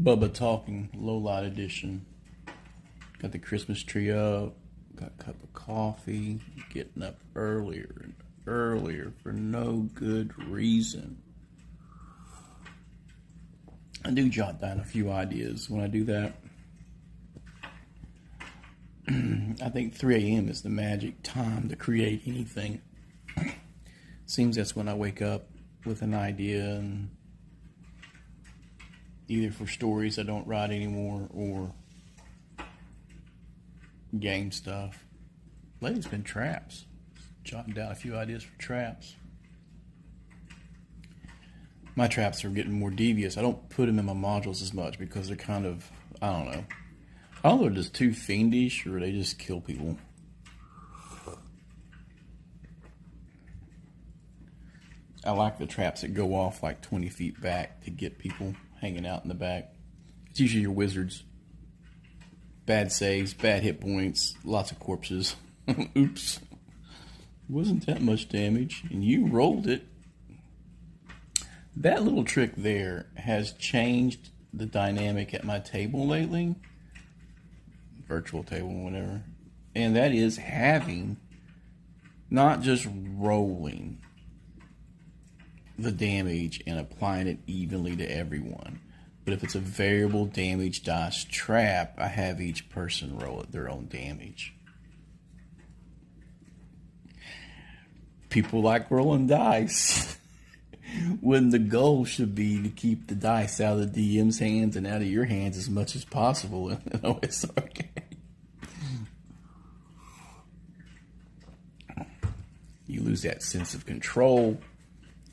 Bubba talking, low light edition. Got the Christmas tree up, got a cup of coffee, getting up earlier and earlier for no good reason. I do jot down a few ideas when I do that. I think 3 a.m. is the magic time to create anything. Seems that's when I wake up with an idea, and either for stories I don't write anymore or game stuff. Lately's been traps. Jotting down a few ideas for traps. My traps are getting more devious. I don't put them in my modules as much because they're kind of, I don't know. I don't know if they're just too fiendish or they just kill people. I like the traps that go off like 20 feet back to get people hanging out in the back. It's usually your wizards. Bad saves, bad hit points, lots of corpses. Oops. Wasn't that much damage, and you rolled it. That little trick there has changed the dynamic at my table lately. Virtual table, whatever. And that is having, not just rolling the damage and applying it evenly to everyone. But if it's a variable damage dice trap, I have each person roll their own damage. People like rolling dice when the goal should be to keep the dice out of the DM's hands and out of your hands as much as possible in an OSR game. You lose that sense of control,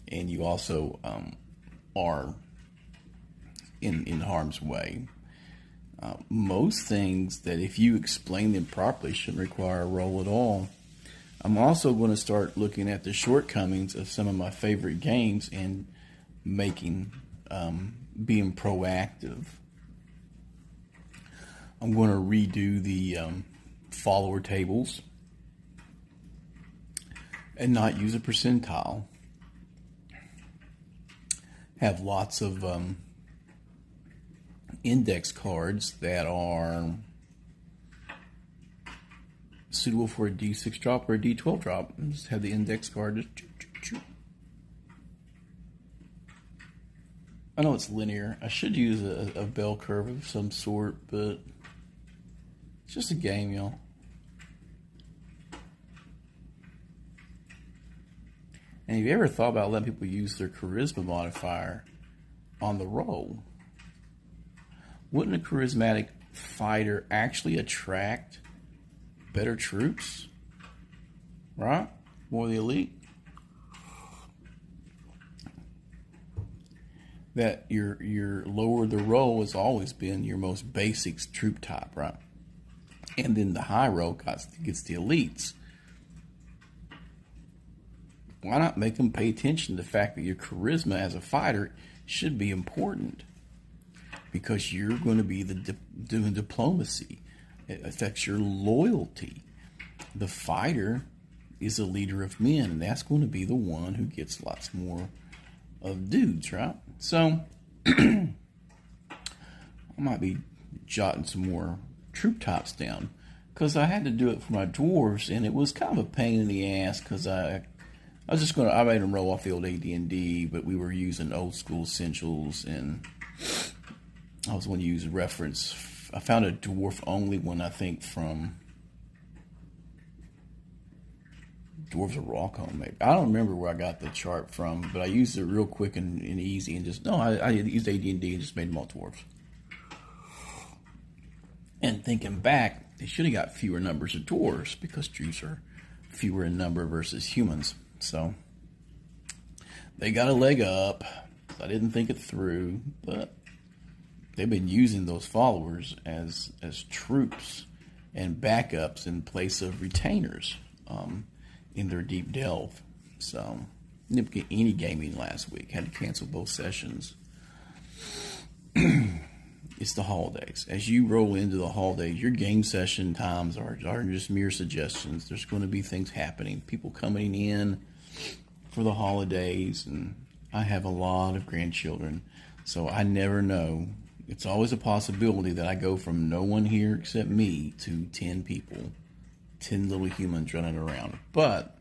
and you also are in harm's way. Most things that if you explain them properly shouldn't require a roll at all. I'm also going to start looking at the shortcomings of some of my favorite games and being proactive. I'm going to redo the follower tables and not use a percentile. Have lots of index cards that are suitable for a D6 drop or a D12 drop. Just have the index card just I know it's linear. I should use a bell curve of some sort, but it's just a game, y'all. And have you ever thought about letting people use their charisma modifier on the roll? Wouldn't a charismatic fighter actually attract better troops? Right? More of the elite? That your lower the roll has always been your most basic troop type, right? And then the high roll gets the elites. Why not make them pay attention to the fact that your charisma as a fighter should be important? Because you're going to be doing diplomacy. It affects your loyalty. The fighter is a leader of men, and that's going to be the one who gets lots more of dudes, right? So, I might be jotting some more troop types down, because I had to do it for my dwarves, and it was kind of a pain in the ass, because I made them roll off the old AD&D, but we were using old school essentials, and I was going to use a reference. I found a dwarf only one, I think, from Dwarves of Rawcombe, maybe. I don't remember where I got the chart from, but I used it real quick and easy, and I used AD&D and just made them all dwarves. And thinking back, they should have got fewer numbers of dwarves because dwarves are fewer in number versus humans. So they got a leg up. I didn't think it through, but they've been using those followers as troops and backups in place of retainers in their deep delve. So didn't get any gaming last week. Had to cancel both sessions. It's the holidays. As you roll into the holidays, your game session times are just mere suggestions. There's going to be things happening. People coming in for the holidays, and I have a lot of grandchildren, so I never know It's always a possibility that I go from no one here except me to 10 people, 10 little humans running around. But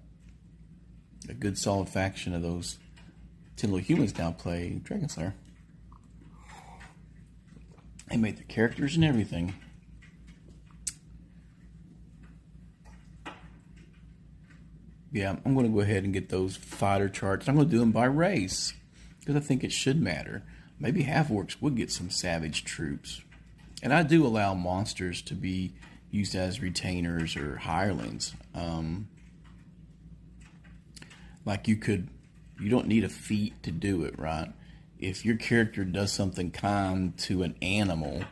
a good solid faction of those 10 little humans now play Dragon Slayer. They made the characters and everything. Yeah, I'm going to go ahead and get those fighter charts. I'm going to do them by race because I think it should matter. Maybe half-orcs would get some savage troops. And I do allow monsters to be used as retainers or hirelings. Like you don't need a feat to do it, right? If your character does something kind to an animal,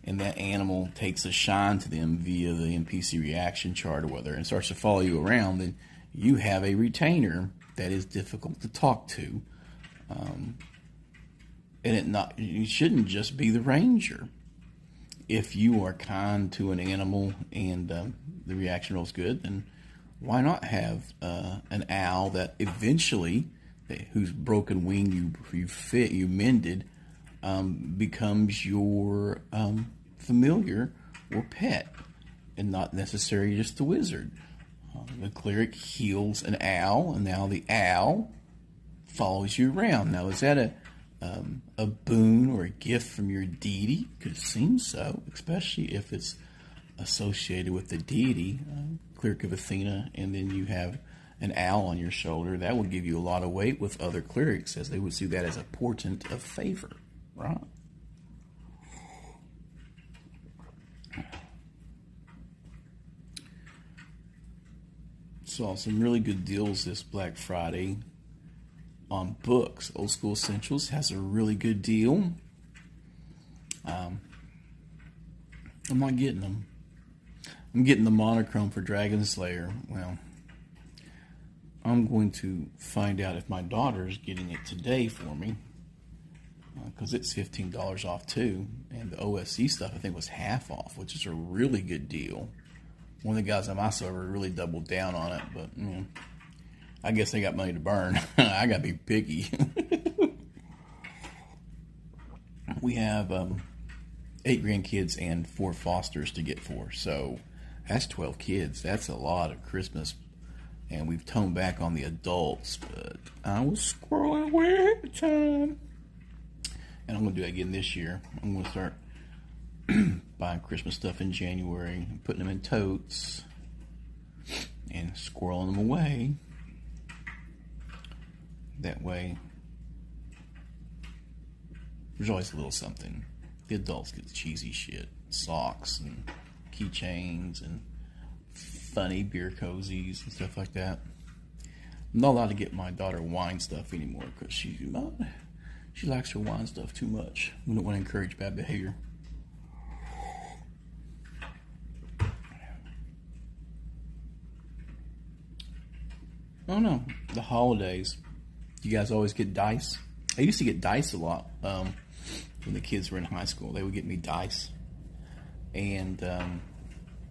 and that animal takes a shine to them via the NPC reaction chart or whatever, and starts to follow you around, then you have a retainer that is difficult to talk to. And you shouldn't just be the ranger. If you are kind to an animal and the reaction roll is good, then why not have an owl that eventually, whose broken wing you mended, becomes your familiar or pet, and not necessarily just the wizard. The cleric heals an owl, and now the owl follows you around. Now, is that a boon or a gift from your deity? Could seem so, especially if it's associated with the deity, cleric of Athena, and then you have an owl on your shoulder. That would give you a lot of weight with other clerics, as they would see that as a portent of favor, right? Saw some really good deals this Black Friday on books. Old School Essentials has a really good deal. I'm not getting them. I'm getting the monochrome for Dragon Slayer. Well, I'm going to find out if my daughter's getting it today for me, because it's $15 off too, and the OSC stuff I think was half off, which is a really good deal. One of the guys on my server really doubled down on it, but I guess they got money to burn. I gotta be picky. We have 8 grandkids and 4 fosters to get for, so that's 12 kids. That's a lot of Christmas, and we've toned back on the adults, but I was squirreling away at the time. And I'm gonna do that again this year. I'm gonna start buying Christmas stuff in January, putting them in totes, and squirreling them away. That way, there's always a little something. The adults get the cheesy shit, socks and keychains and funny beer cozies and stuff like that. I'm not allowed to get my daughter wine stuff anymore because she likes her wine stuff too much. We don't want to encourage bad behavior. Oh no, the holidays. You guys always get dice? I used to get dice a lot when the kids were in high school. They would get me dice and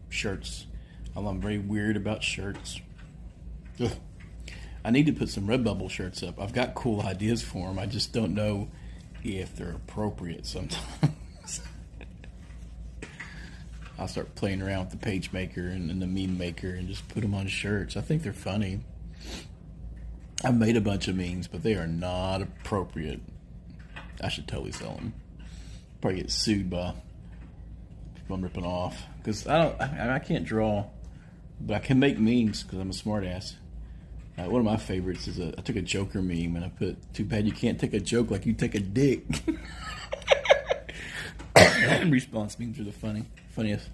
shirts. I'm very weird about shirts. Ugh. I need to put some Redbubble shirts up. I've got cool ideas for them. I just don't know if they're appropriate sometimes. I'll start playing around with the page maker and the meme maker and just put them on shirts. I think they're funny. I've made a bunch of memes, but they are not appropriate. I should totally sell them. Probably get sued by people I'm ripping off. Because I can't draw, but I can make memes because I'm a smartass. One of my favorites is I took a Joker meme and I put, "Too bad you can't take a joke like you take a dick." Response memes are the funniest.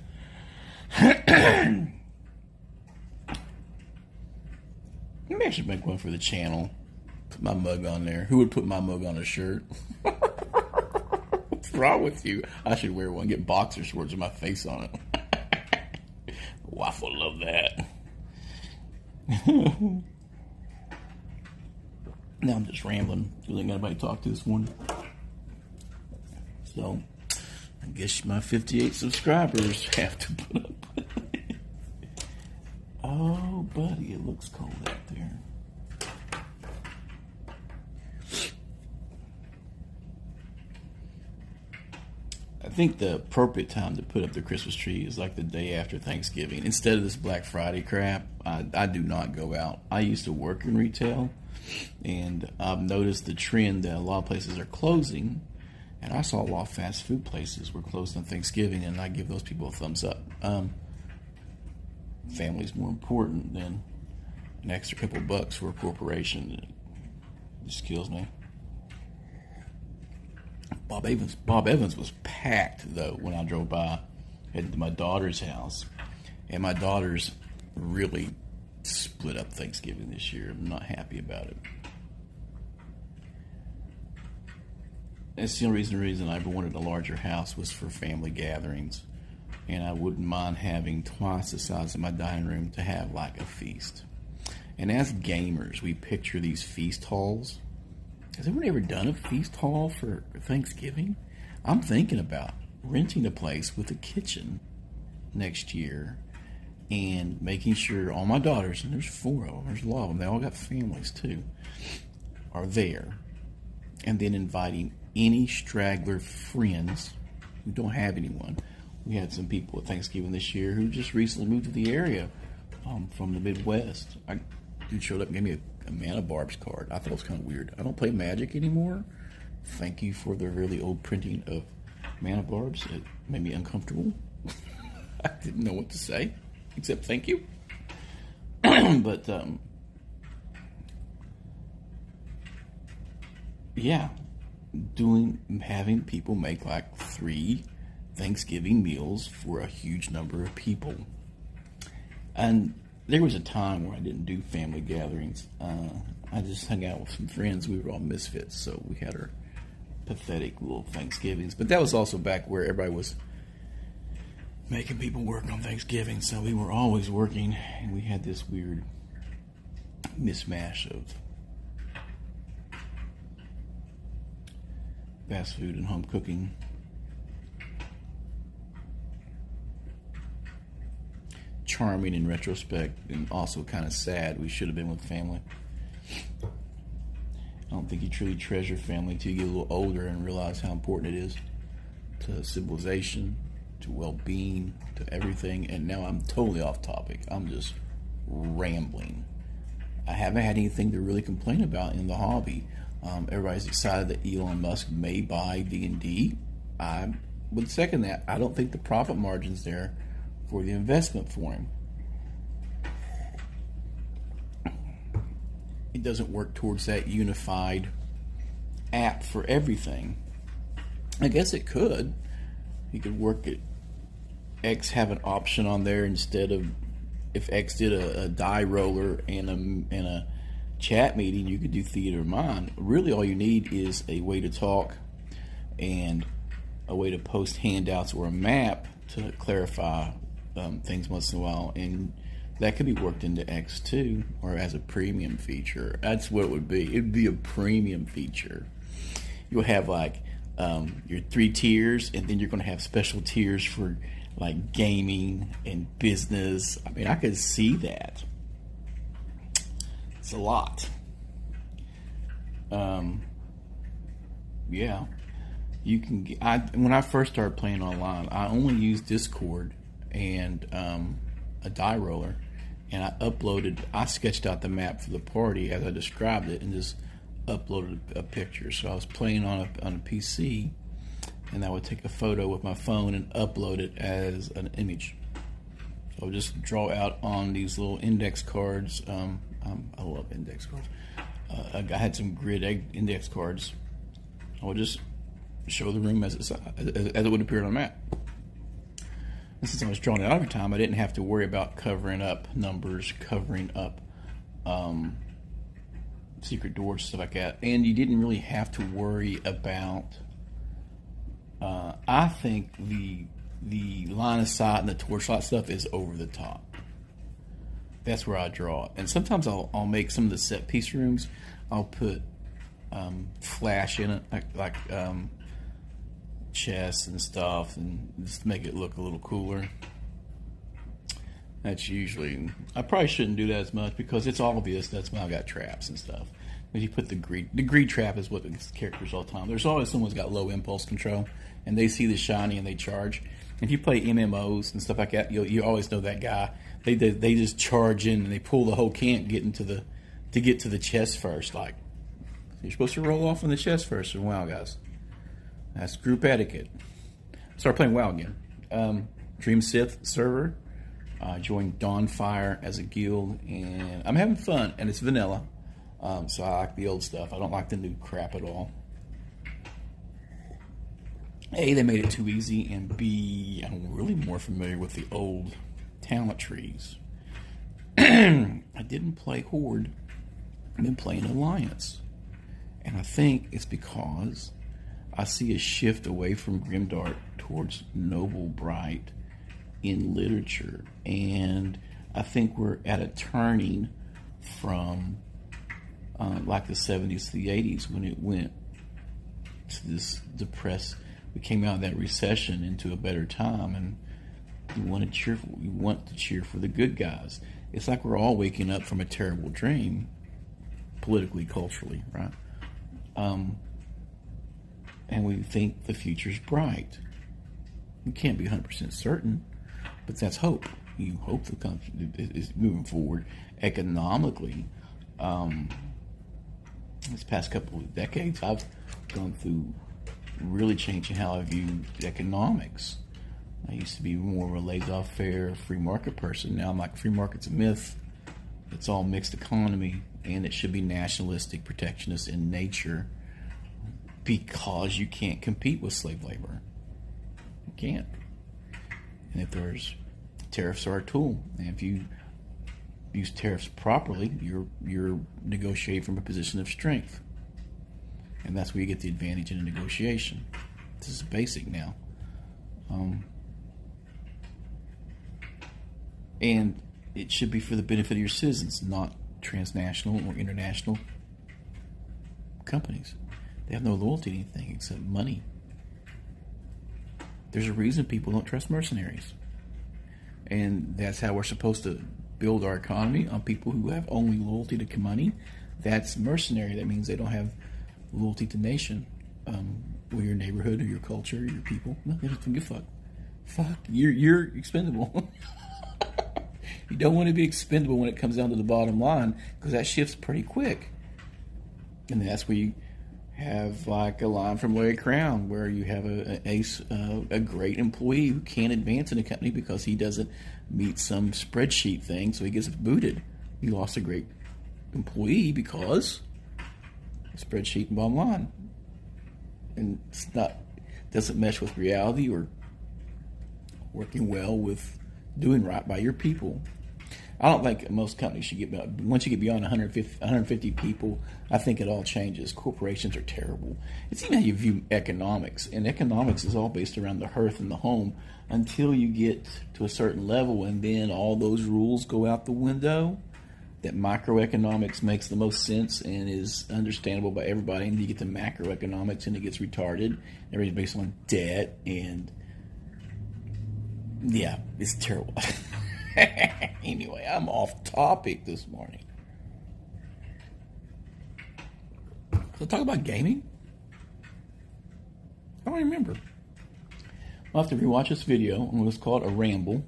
Maybe I should make one for the channel. Put my mug on there. Who would put my mug on a shirt? What's wrong with you? I should wear one. Get boxer shorts with my face on it. Waffle love that. Now I'm just rambling because I ain't got anybody to talk to this morning. So I guess my 58 subscribers have to put up. Oh, buddy, it looks cold out there. I think the appropriate time to put up the Christmas tree is like the day after Thanksgiving. Instead of this Black Friday crap, I do not go out. I used to work in retail, and I've noticed the trend that a lot of places are closing, and I saw a lot of fast food places were closed on Thanksgiving, and I give those people a thumbs up. Family's more important than an extra couple bucks for a corporation. It just kills me. Bob Evans was packed, though, when I drove by, heading to my daughter's house. And my daughters really split up Thanksgiving this year. I'm not happy about it. That's the only reason I ever wanted a larger house was for family gatherings. And I wouldn't mind having twice the size of my dining room to have like a feast. And as gamers, we picture these feast halls. Has anyone ever done a feast hall for Thanksgiving? I'm thinking about renting a place with a kitchen next year and making sure all my daughters, and there's 4 of them, there's a lot of them, they all got families too, are there. And then inviting any straggler friends who don't have anyone. We had some people at Thanksgiving this year who just recently moved to the area from the Midwest. Dude showed up and gave me a Man of Barb's card. I thought it was kind of weird. I don't play Magic anymore. Thank you for the really old printing of Man of Barb's. It made me uncomfortable. I didn't know what to say except thank you. But yeah, having people make like 3 Thanksgiving meals for a huge number of people. And there was a time where I didn't do family gatherings. I just hung out with some friends. We were all misfits, so we had our pathetic little Thanksgivings. But that was also back where everybody was making people work on Thanksgiving, so we were always working, and we had this weird mismatch of fast food and home cooking. Charming in retrospect, and also kind of sad. We should have been with family. I don't think you truly treasure family until you get a little older and realize how important it is to civilization, to well-being, to everything. And now I'm totally off topic. I'm just rambling. I haven't had anything to really complain about in the hobby. Everybody's excited that Elon Musk may buy D&D. I would second that. I don't think the profit margin's there for the investment for him. It doesn't work towards that unified app for everything. I guess it could. You could work it. X have an option on there instead of, if X did a die roller and a chat meeting, you could do theater of mind. Really, all you need is a way to talk and a way to post handouts or a map to clarify things once in a while, and that could be worked into X2 or as a premium feature. That's what it would be. It'd be a premium feature. You'll have like your 3 tiers, and then you're going to have special tiers for like gaming and business. I mean, I could see that. It's a lot. Yeah, you can. When I first started playing online, I only used Discord and a die roller, and I sketched out the map for the party as I described it and just uploaded a picture. So I was playing on a PC, and I would take a photo with my phone and upload it as an image. So I would just draw out on these little index cards. I love index cards. I had some grid index cards. I would just show the room as it would appear on a map. And since I was drawing it out every time, I didn't have to worry about covering up numbers, covering up secret doors, stuff like that. And you didn't really have to worry about, I think the line of sight and the torchlight stuff is over the top. That's where I draw. And sometimes I'll make some of the set piece rooms, I'll put flash in it, like chests and stuff, and just make it look a little cooler. That's usually, I probably shouldn't do that as much because it's obvious that's when I got traps and stuff. But you put the greed trap is what the characters all the time. There's always someone's got low impulse control, and they see the shiny and they charge. If you play MMOs and stuff like that, you always know that guy. They just charge in and they pull the whole camp to get to the chest first. Like, you're supposed to roll off on the chest first. And wow, guys, that's group etiquette. Start playing WoW again. Dream Sith server. Joined Dawnfire as a guild, and I'm having fun. And it's vanilla, so I like the old stuff. I don't like the new crap at all. A, they made it too easy, and B, I'm really more familiar with the old talent trees. I didn't play Horde. I've been playing Alliance. And I think it's because I see a shift away from Grimdark towards Noble Bright in literature. And I think we're at a turning from like the 70s to the 80s when it went to this depressed. We came out of that recession into a better time, and we want to cheer for the good guys. It's like we're all waking up from a terrible dream, politically, culturally, right? And we think the future's bright. We can't be 100% certain, but that's hope. You hope the country is moving forward economically. This past couple of decades, I've gone through really changing how I view economics. I used to be more of a laissez-faire, free market person. Now I'm like, free market's a myth. It's all mixed economy, and it should be nationalistic, protectionist in nature, because you can't compete with slave labor. You can't. And if there's tariffs are a tool, and if you use tariffs properly, you're negotiating from a position of strength, and that's where you get the advantage in a negotiation. This is basic now. And it should be for the benefit of your citizens, not transnational or international companies. They have no loyalty to anything except money. There's a reason people don't trust mercenaries. And that's how we're supposed to build our economy, on people who have only loyalty to money. That's mercenary. That means they don't have loyalty to nation, or your neighborhood, or your culture, or your people. No, they don't give a fuck. Fuck, you're expendable. You don't want to be expendable when it comes down to the bottom line, because that shifts pretty quick. And that's where you have like a line from Larry Crown, where you have a great employee who can't advance in a company because he doesn't meet some spreadsheet thing, so he gets booted. You lost a great employee because spreadsheet and bottom line, and doesn't mesh with reality or working well with doing right by your people. I don't think most companies should get, once you get beyond 150 people, I think it all changes. Corporations are terrible. It's even how you view economics, and economics is all based around the hearth and the home until you get to a certain level, and then all those rules go out the window. That microeconomics makes the most sense and is understandable by everybody, and you get to macroeconomics and it gets retarded. Everything's based on debt, and yeah, it's terrible. Anyway, I'm off topic this morning. So talk about gaming? I don't remember. I'll have to rewatch this video. I'm going to call it a ramble.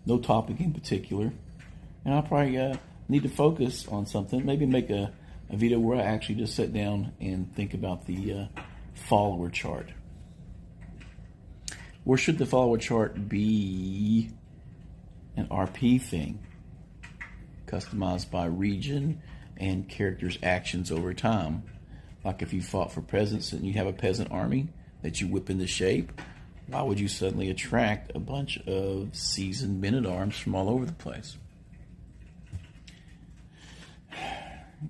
No topic in particular. And I'll probably need to focus on something. Maybe make a video where I actually just sit down and think about the follower chart. Or should the follower chart be an RP thing, customized by region and characters' actions over time? Like if you fought for peasants and you have a peasant army that you whip into shape, why would you suddenly attract a bunch of seasoned men-at-arms from all over the place?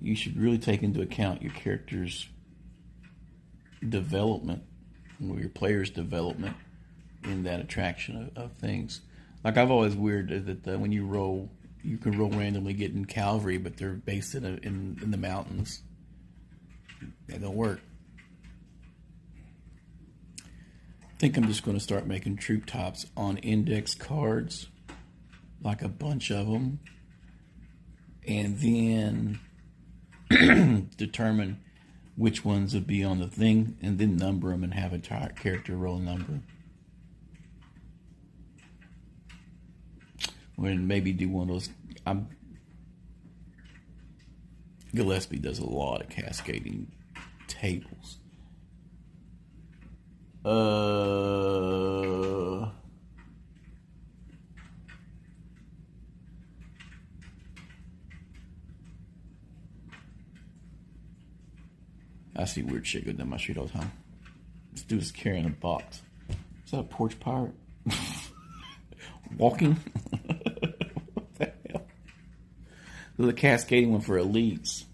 You should really take into account your character's development, or your player's development in that attraction of things. Like I've always weirded that when you roll, you can roll randomly getting cavalry, but they're based in the mountains. That don't work. I think I'm just going to start making troop tops on index cards, like a bunch of them, and then determine which ones would be on the thing, and then number them and have a character roll number. Or maybe do one of those. Gillespie does a lot of cascading tables. I see weird shit go down my street all the time. This dude is carrying a box. Is that a porch pirate? Walking? What the hell? There's a cascading one for elites.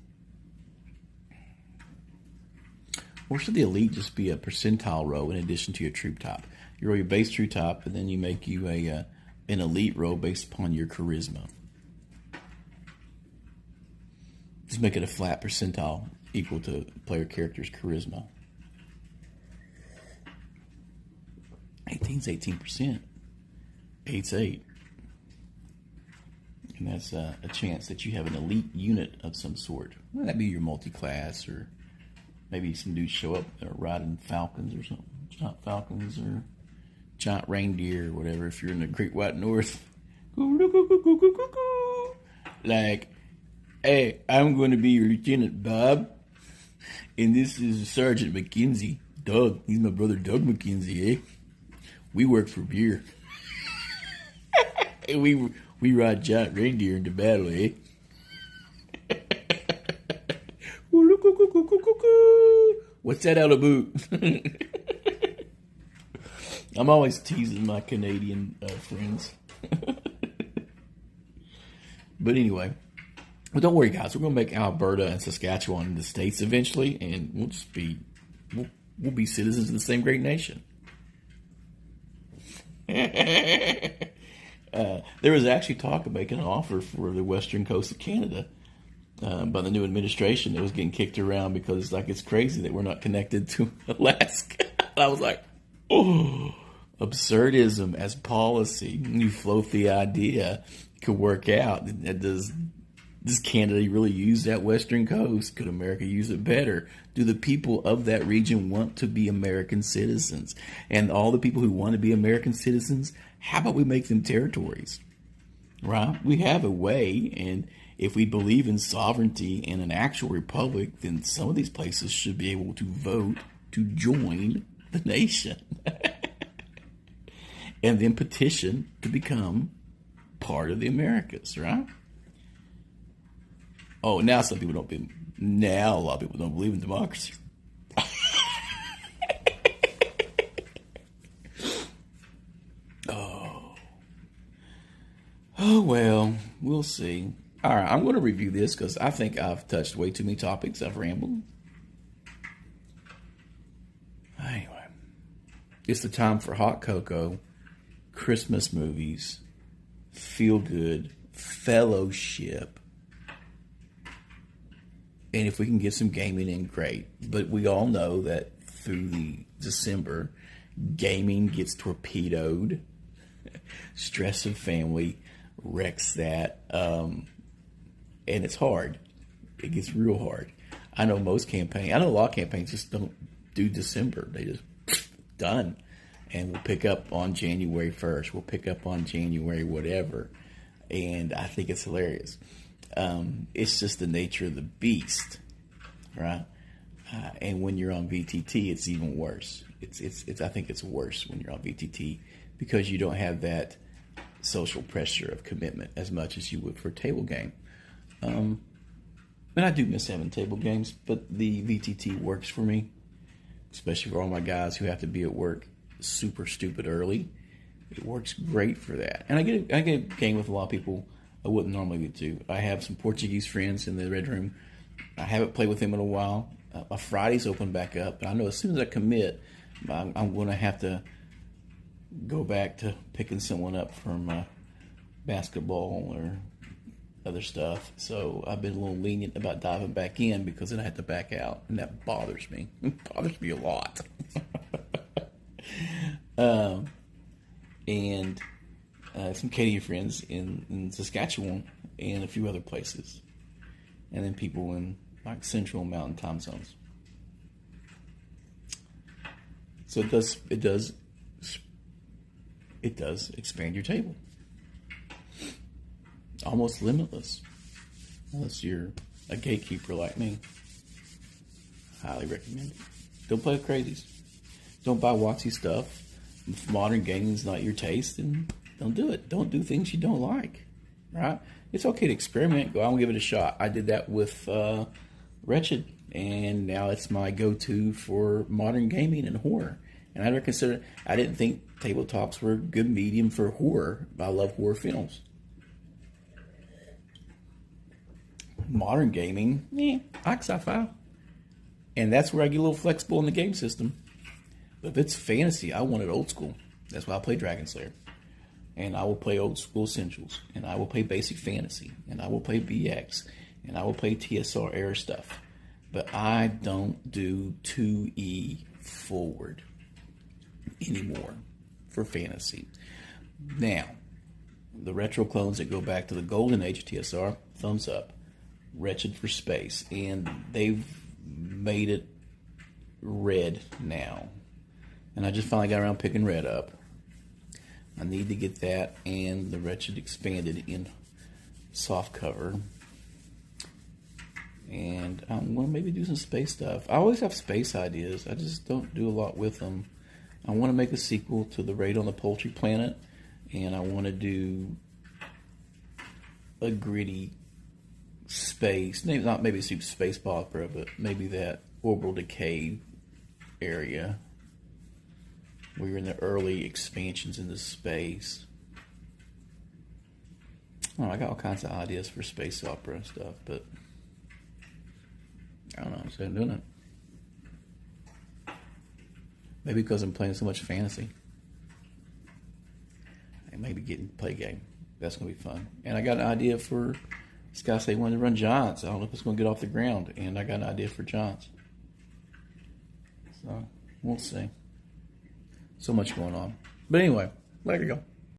Or should the elite just be a percentile row in addition to your troop top? You roll your base troop top, and then you make you an elite row based upon your charisma. Just make it a flat percentile equal to player character's charisma. 18's 18%. 8's 8. And that's a chance that you have an elite unit of some sort. Well, that'd be your multi-class, or maybe some dudes show up riding falcons or something. Giant falcons or giant reindeer or whatever if you're in the Great White North. Like, hey, I'm going to be your Lieutenant Bob, and this is Sergeant McKenzie. Doug, he's my brother Doug McKenzie, eh? We work for beer. And we ride giant reindeer into battle, eh? What's that out of boot? I'm always teasing my Canadian friends. But anyway, well, don't worry, guys. We're going to make Alberta and Saskatchewan the states eventually, and we'll just be we'll be citizens of the same great nation. There was actually talk of making an offer for the western coast of Canada by the new administration. It was getting kicked around because it's crazy that we're not connected to Alaska. I was like, oh, absurdism as policy. You float the idea could work out. Does Canada really use that western coast? Could America use it better? Do the people of that region want to be American citizens? And all the people who want to be American citizens, how about we make them territories? Right? We have a way, and if we believe in sovereignty and an actual republic, then some of these places should be able to vote to join the nation. And then petition to become part of the Americas, right? Oh, now a lot of people don't believe in democracy. Oh, well, we'll see. All right, I'm going to review this because I think I've touched way too many topics. I've rambled. Anyway, it's the time for hot cocoa, Christmas movies, feel good, fellowship. And if we can get some gaming in, great. But we all know that through the December, gaming gets torpedoed. Stress of family wrecks that. And it's hard. It gets real hard. I know a lot of campaigns just don't do December. They just done. And we'll pick up on January 1st. We'll pick up on January whatever. And I think it's hilarious. It's just the nature of the beast, right? And when you're on VTT, it's even worse. I think it's worse when you're on VTT because you don't have that social pressure of commitment as much as you would for a table game. And I do miss having table games, but the VTT works for me, especially for all my guys who have to be at work super stupid early. It works great for that. And I get a game with a lot of people I wouldn't normally get to. I have some Portuguese friends in the Red Room. I haven't played with them in a while. My Friday's open back up. And I know as soon as I commit, I'm going to have to go back to picking someone up from basketball or other stuff. So I've been a little lenient about diving back in because then I have to back out. And that bothers me. It bothers me a lot. And some Canadian friends in Saskatchewan and a few other places. And then people in like Central and Mountain time zones. So it does expand your table. Almost limitless. Unless you're a gatekeeper like me. Highly recommend it. Don't play with crazies. Don't buy watsy stuff. If modern gaming is not your taste, then don't do it. Don't do things you don't like. Right? It's okay to experiment. Go out and give it a shot. I did that with Wretched, and now it's my go-to for modern gaming and horror. And I didn't think tabletops were a good medium for horror. I love horror films. Modern gaming, I like sci-fi. And that's where I get a little flexible in the game system. But if it's fantasy, I want it old school. That's why I play Dragon Slayer. And I will play old school essentials. And I will play basic fantasy. And I will play BX. And I will play TSR era stuff. But I don't do 2E forward anymore for fantasy. Now, the retro clones that go back to the golden age of TSR, thumbs up. Wretched for space. And they've made it red now. And I just finally got around picking red up. I need to get that and the Wretched expanded in soft cover. And I'm going to maybe do some space stuff. I always have space ideas. I just don't do a lot with them. I want to make a sequel to The Raid on the Poultry Planet. And I want to do a gritty space. Not maybe Super Space Opera, but maybe that orbital decay area where you're in the early expansions into space. Oh, I got all kinds of ideas for space opera and stuff, but I don't know. So I'm doing it. Maybe because I'm playing so much fantasy. I maybe getting to play a game. That's going to be fun. And I got an idea for this guy said he wanted to run Giants. I don't know if it's going to get off the ground. And I got an idea for Giants. So we'll see. So much going on. But anyway, there you go.